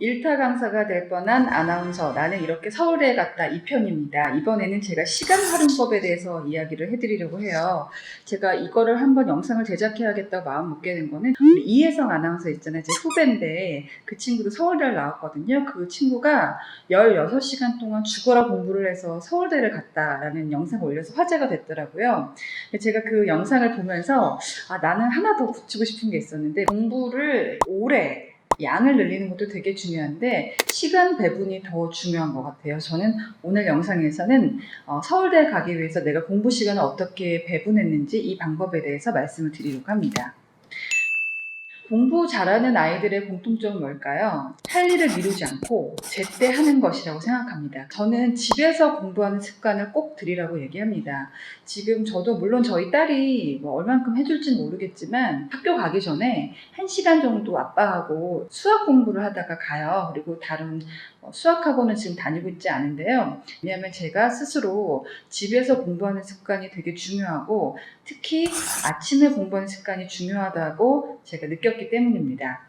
일타 강사가 될 뻔한 아나운서 나는 이렇게 서울에 갔다 2편입니다. 이번에는 제가 시간 활용법에 대해서 이야기를 해드리려고 해요. 제가 이거를 한번 영상을 제작해야겠다고 마음 먹게 된 거는 우리 이혜성 아나운서 있잖아요. 제 후배인데 그 친구도 서울대를 나왔거든요. 그 친구가 16시간 동안 죽어라 공부를 해서 서울대를 갔다라는 영상을 올려서 화제가 됐더라고요. 제가 그 영상을 보면서 나는 하나 더 붙이고 싶은 게 있었는데, 공부를 오래 양을 늘리는 것도 되게 중요한데 시간 배분이 더 중요한 것 같아요. 저는 오늘 영상에서는 서울대 가기 위해서 내가 공부 시간을 어떻게 배분했는지 이 방법에 대해서 말씀을 드리려고 합니다. 공부 잘하는 아이들의 공통점은 뭘까요? 할 일을 미루지 않고 제때 하는 것이라고 생각합니다. 저는 집에서 공부하는 습관을 꼭 들이라고 얘기합니다. 지금 저도 물론 저희 딸이 얼만큼 해줄지는 모르겠지만 학교 가기 전에 1시간 정도 아빠하고 수학 공부를 하다가 가요. 그리고 다른 수학학원은 지금 다니고 있지 않은데요. 왜냐하면 제가 스스로 집에서 공부하는 습관이 되게 중요하고 특히 아침에 공부하는 습관이 중요하다고 제가 느꼈기 때문입니다.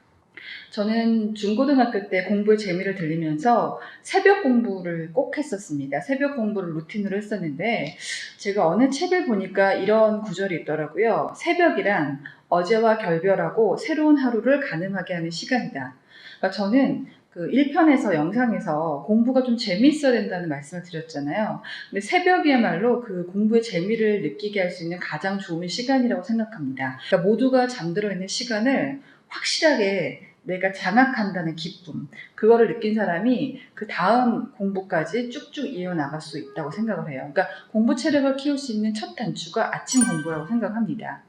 저는 중고등학교 때 공부의 재미를 들리면서 새벽 공부를 꼭 했었습니다. 새벽 공부를 루틴으로 했었는데 제가 어느 책을 보니까 이런 구절이 있더라고요. 새벽이란 어제와 결별하고 새로운 하루를 가늠하게 하는 시간이다. 그러니까 저는 그 1편에서 영상에서 공부가 좀 재미있어야 된다는 말씀을 드렸잖아요. 근데 새벽이야말로 그 공부의 재미를 느끼게 할 수 있는 가장 좋은 시간이라고 생각합니다. 그러니까 모두가 잠들어 있는 시간을 확실하게 내가 장악한다는 기쁨, 그거를 느낀 사람이 그 다음 공부까지 쭉쭉 이어나갈 수 있다고 생각을 해요. 그러니까 공부 체력을 키울 수 있는 첫 단추가 아침 공부라고 생각합니다.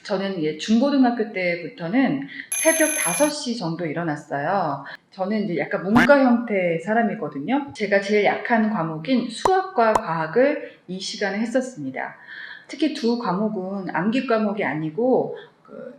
저는 중고등학교 때부터는 새벽 5시 정도 일어났어요. 저는 이제 약간 문과 형태의 사람이거든요. 제가 제일 약한 과목인 수학과 과학을 이 시간에 했었습니다. 특히 두 과목은 암기 과목이 아니고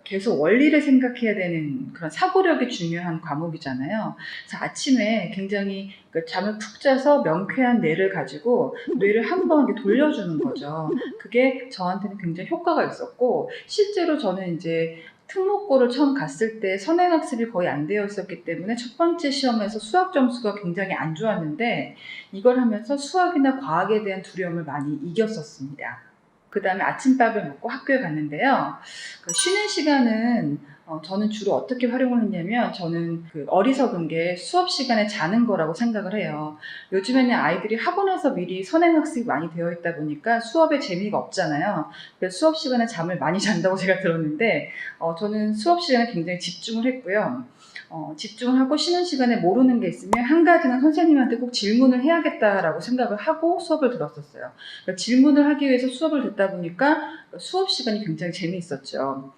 계속 원리를 생각해야 되는 그런 사고력이 중요한 과목이잖아요. 그래서 아침에 굉장히 잠을 푹 자서 명쾌한 뇌를 가지고 뇌를 한번 돌려주는 거죠. 그게 저한테는 굉장히 효과가 있었고, 실제로 저는 이제 특목고를 처음 갔을 때 선행학습이 거의 안 되어 있었기 때문에 첫 번째 시험에서 수학 점수가 굉장히 안 좋았는데 이걸 하면서 수학이나 과학에 대한 두려움을 많이 이겼었습니다. 그 다음에 아침밥을 먹고 학교에 갔는데요. 쉬는 시간은 저는 주로 어떻게 활용을 했냐면, 저는 어리석은 게 수업 시간에 자는 거라고 생각을 해요. 요즘에는 아이들이 학원에서 미리 선행학습이 많이 되어 있다 보니까 수업에 재미가 없잖아요. 그래서 수업 시간에 잠을 많이 잔다고 제가 들었는데 저는 수업 시간에 굉장히 집중을 했고요. 집중을 하고 쉬는 시간에 모르는 게 있으면 한 가지는 선생님한테 꼭 질문을 해야겠다라고 생각을 하고 수업을 들었었어요. 그러니까 질문을 하기 위해서 수업을 듣다 보니까 수업 시간이 굉장히 재미있었죠.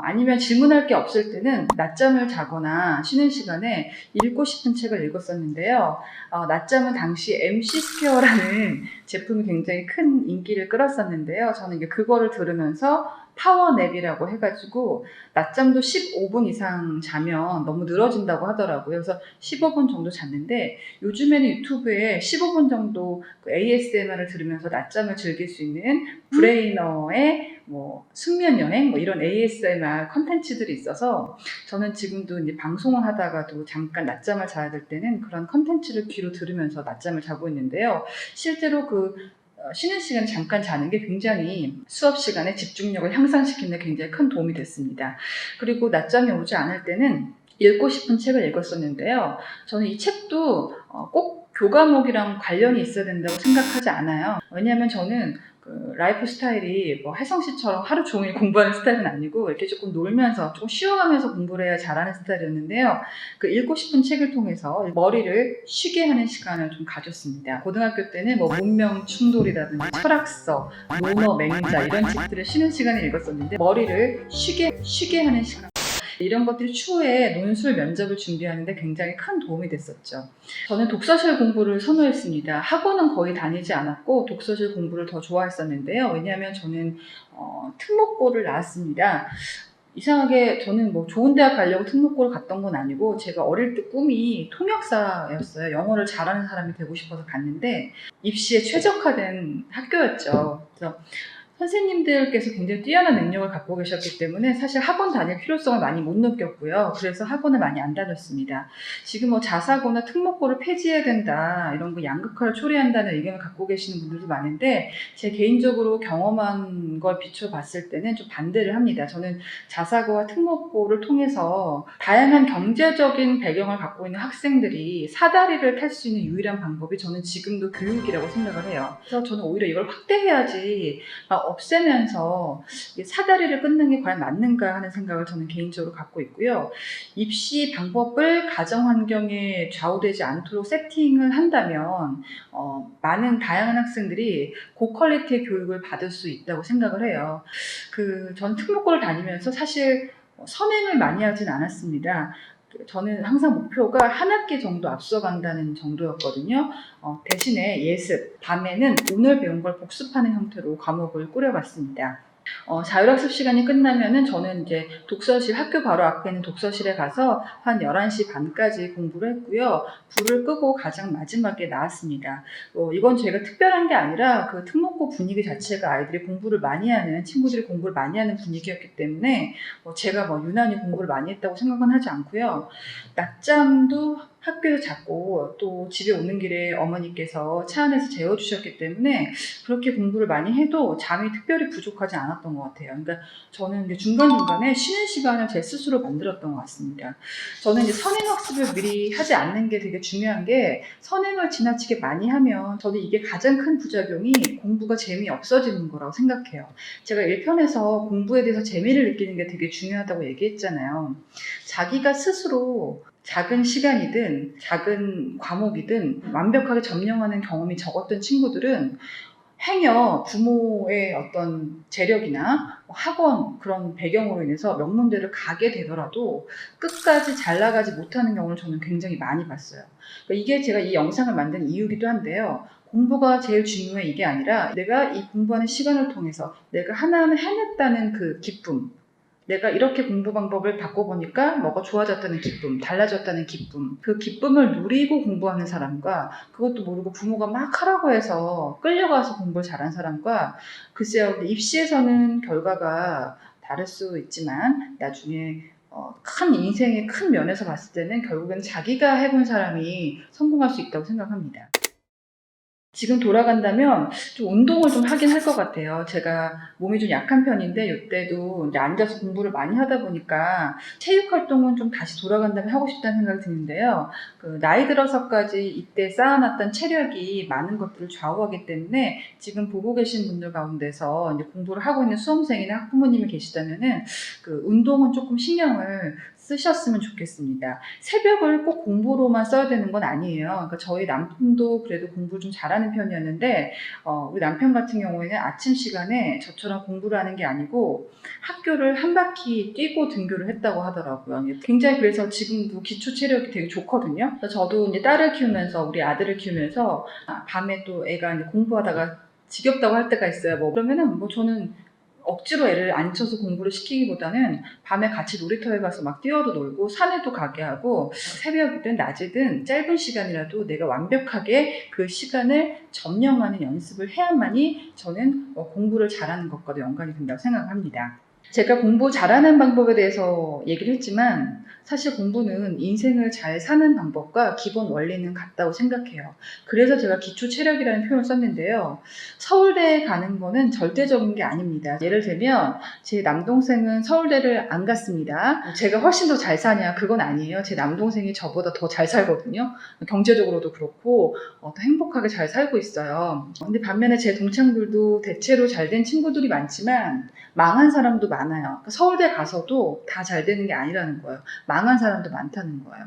아니면 질문할 게 없을 때는 낮잠을 자거나 쉬는 시간에 읽고 싶은 책을 읽었었는데요. 낮잠은 당시 MC 스퀘어라는 제품이 굉장히 큰 인기를 끌었었는데요. 저는 이제 그거를 들으면서 파워냅이라고 해가지고 낮잠도 15분 이상 자면 너무 늘어진다고 하더라고요. 그래서 15분 정도 잤는데 요즘에는 유튜브에 15분 정도 ASMR을 들으면서 낮잠을 즐길 수 있는 브레이너의 숙면 여행 이런 ASMR 컨텐츠들이 있어서 저는 지금도 이제 방송을 하다가도 잠깐 낮잠을 자야 될 때는 그런 컨텐츠를 귀로 들으면서 낮잠을 자고 있는데요. 실제로 쉬는 시간에 잠깐 자는 게 굉장히 수업 시간에 집중력을 향상시키는 데 굉장히 큰 도움이 됐습니다. 그리고 낮잠이 오지 않을 때는 읽고 싶은 책을 읽었었는데요. 저는 이 책도 꼭 교과목이랑 관련이 있어야 된다고 생각하지 않아요. 왜냐하면 저는 라이프 스타일이 혜성 씨처럼 하루 종일 공부하는 스타일은 아니고 이렇게 조금 놀면서 조금 쉬어가면서 공부를 해야 잘하는 스타일이었는데요. 읽고 싶은 책을 통해서 머리를 쉬게 하는 시간을 좀 가졌습니다. 고등학교 때는 문명 충돌이라든지 철학서, 논어, 맹자 이런 책들을 쉬는 시간에 읽었었는데 머리를 쉬게 하는 시간, 이런 것들이 추후에 논술 면접을 준비하는데 굉장히 큰 도움이 됐었죠. 저는 독서실 공부를 선호했습니다. 학원은 거의 다니지 않았고 독서실 공부를 더 좋아했었는데요. 왜냐하면 저는 특목고를 나왔습니다. 이상하게 저는 좋은 대학 가려고 특목고를 갔던 건 아니고 제가 어릴 때 꿈이 통역사였어요. 영어를 잘하는 사람이 되고 싶어서 갔는데 입시에 최적화된 학교였죠. 그래서 선생님들께서 굉장히 뛰어난 능력을 갖고 계셨기 때문에 사실 학원 다닐 필요성을 많이 못 느꼈고요. 그래서 학원을 많이 안 다녔습니다. 지금 뭐 자사고나 특목고를 폐지해야 된다, 이런 거 양극화를 초래한다는 의견을 갖고 계시는 분들도 많은데, 제 개인적으로 경험한 걸 비춰봤을 때는 좀 반대를 합니다. 저는 자사고와 특목고를 통해서 다양한 경제적인 배경을 갖고 있는 학생들이 사다리를 탈 수 있는 유일한 방법이 저는 지금도 교육이라고 생각을 해요. 그래서 저는 오히려 이걸 확대해야지, 없애면서 사다리를 끊는 게 과연 맞는가 하는 생각을 저는 개인적으로 갖고 있고요. 입시 방법을 가정 환경에 좌우되지 않도록 세팅을 한다면 많은 다양한 학생들이 고퀄리티의 교육을 받을 수 있다고 생각을 해요. 저는 특목고를 다니면서 사실 선행을 많이 하진 않았습니다. 저는 항상 목표가 한 학기 정도 앞서간다는 정도였거든요. 대신에 예습, 밤에는 오늘 배운 걸 복습하는 형태로 과목을 꾸려봤습니다. 자율학습 시간이 끝나면은 저는 이제 독서실, 학교 바로 앞에 있는 독서실에 가서 한 11시 반까지 공부를 했고요. 불을 끄고 가장 마지막에 나왔습니다. 이건 제가 특별한 게 아니라 그 특목고 분위기 자체가 아이들이 공부를 많이 하는, 친구들이 공부를 많이 하는 분위기였기 때문에 제가 유난히 공부를 많이 했다고 생각은 하지 않고요. 낮잠도 학교에서 잤고 또 집에 오는 길에 어머니께서 차 안에서 재워주셨기 때문에 그렇게 공부를 많이 해도 잠이 특별히 부족하지 않았던 것 같아요. 그러니까 저는 이제 중간중간에 쉬는 시간을 제 스스로 만들었던 것 같습니다. 저는 이제 선행학습을 미리 하지 않는 게 되게 중요한 게, 선행을 지나치게 많이 하면 저는 이게 가장 큰 부작용이 공부가 재미없어지는 거라고 생각해요. 제가 1편에서 공부에 대해서 재미를 느끼는 게 되게 중요하다고 얘기했잖아요. 자기가 스스로 작은 시간이든 작은 과목이든 완벽하게 점령하는 경험이 적었던 친구들은 행여 부모의 어떤 재력이나 학원 그런 배경으로 인해서 명문대를 가게 되더라도 끝까지 잘 나가지 못하는 경우를 저는 굉장히 많이 봤어요. 그러니까 이게 제가 이 영상을 만든 이유기도 한데요. 공부가 제일 중요해 이게 아니라, 내가 이 공부하는 시간을 통해서 내가 하나하나 해냈다는 그 기쁨, 내가 이렇게 공부 방법을 바꿔보니까 뭐가 좋아졌다는 기쁨, 달라졌다는 기쁨, 그 기쁨을 누리고 공부하는 사람과, 그것도 모르고 부모가 막 하라고 해서 끌려가서 공부를 잘한 사람과, 글쎄요, 입시에서는 결과가 다를 수 있지만 나중에 큰 인생의 큰 면에서 봤을 때는 결국엔 자기가 해본 사람이 성공할 수 있다고 생각합니다. 지금 돌아간다면 좀 운동을 좀 하긴 할 것 같아요. 제가 몸이 좀 약한 편인데 이때도 이제 앉아서 공부를 많이 하다 보니까 체육 활동은 좀 다시 돌아간다면 하고 싶다는 생각이 드는데요. 나이 들어서까지 이때 쌓아놨던 체력이 많은 것들을 좌우하기 때문에 지금 보고 계신 분들 가운데서 이제 공부를 하고 있는 수험생이나 학부모님이 계시다면은 운동은 조금 신경을 쓰셨으면 좋겠습니다. 새벽을 꼭 공부로만 써야 되는 건 아니에요. 그러니까 저희 남편도 그래도 공부를 좀 잘하는 편이었는데, 우리 남편 같은 경우에는 아침 시간에 저처럼 공부를 하는 게 아니고 학교를 한 바퀴 뛰고 등교를 했다고 하더라고요. 굉장히 그래서 지금도 기초 체력이 되게 좋거든요. 그래서 저도 이제 딸을 키우면서, 우리 아들을 키우면서 밤에 또 애가 이제 공부하다가 지겹다고 할 때가 있어요. 그러면은 저는 억지로 애를 앉혀서 공부를 시키기보다는 밤에 같이 놀이터에 가서 막 뛰어도 놀고 산에도 가게 하고, 새벽이든 낮이든 짧은 시간이라도 내가 완벽하게 그 시간을 점령하는 연습을 해야만이 저는 공부를 잘하는 것과도 연관이 된다고 생각합니다. 제가 공부 잘하는 방법에 대해서 얘기를 했지만 사실 공부는 인생을 잘 사는 방법과 기본 원리는 같다고 생각해요. 그래서 제가 기초 체력이라는 표현을 썼는데요. 서울대에 가는 거는 절대적인 게 아닙니다. 예를 들면 제 남동생은 서울대를 안 갔습니다. 제가 훨씬 더 잘 사냐? 그건 아니에요. 제 남동생이 저보다 더 잘 살거든요. 경제적으로도 그렇고 더 행복하게 잘 살고 있어요. 근데 반면에 제 동창들도 대체로 잘 된 친구들이 많지만 망한 사람도 많아요. 그러니까 서울대 가서도 다 잘 되는 게 아니라는 거예요. 망한 사람도 많다는 거예요.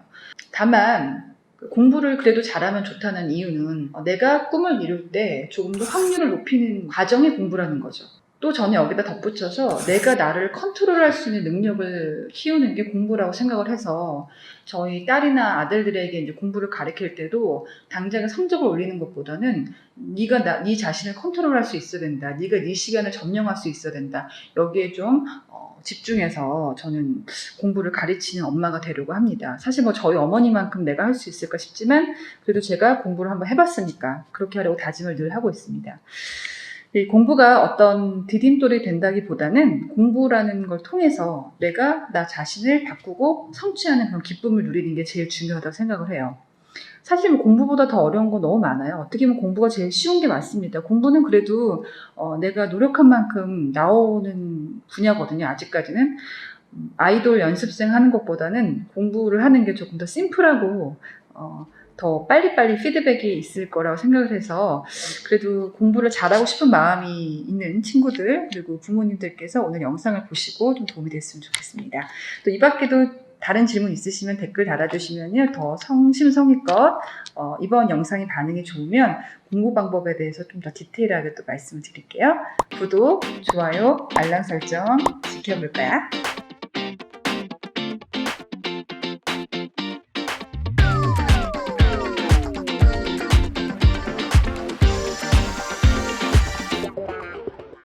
다만 공부를 그래도 잘하면 좋다는 이유는 내가 꿈을 이룰 때 조금 더 확률을 높이는 과정의 공부라는 거죠. 또 저는 여기다 덧붙여서 내가 나를 컨트롤할 수 있는 능력을 키우는 게 공부라고 생각을 해서, 저희 딸이나 아들들에게 이제 공부를 가르칠 때도 당장에 성적을 올리는 것보다는 네가 네 자신을 컨트롤할 수 있어야 된다. 네가 네 시간을 점령할 수 있어야 된다. 여기에 좀 집중해서 저는 공부를 가르치는 엄마가 되려고 합니다. 사실 저희 어머니만큼 내가 할 수 있을까 싶지만 그래도 제가 공부를 한번 해봤으니까 그렇게 하려고 다짐을 늘 하고 있습니다. 이 공부가 어떤 디딤돌이 된다기보다는 공부라는 걸 통해서 내가 나 자신을 바꾸고 성취하는 그런 기쁨을 누리는 게 제일 중요하다고 생각을 해요. 사실 뭐 공부보다 더 어려운 거 너무 많아요. 어떻게 보면 공부가 제일 쉬운 게 맞습니다. 공부는 그래도 내가 노력한 만큼 나오는 분야거든요. 아직까지는. 아이돌 연습생 하는 것보다는 공부를 하는 게 조금 더 심플하고 더 빨리빨리 피드백이 있을 거라고 생각을 해서 그래도 공부를 잘하고 싶은 마음이 있는 친구들 그리고 부모님들께서 오늘 영상을 보시고 좀 도움이 됐으면 좋겠습니다. 또 이 밖에도 다른 질문 있으시면 댓글 달아주시면요. 더 성심성의껏 이번 영상이 반응이 좋으면 공부 방법에 대해서 좀 더 디테일하게 또 말씀을 드릴게요. 구독, 좋아요, 알람 설정 지켜볼 거야.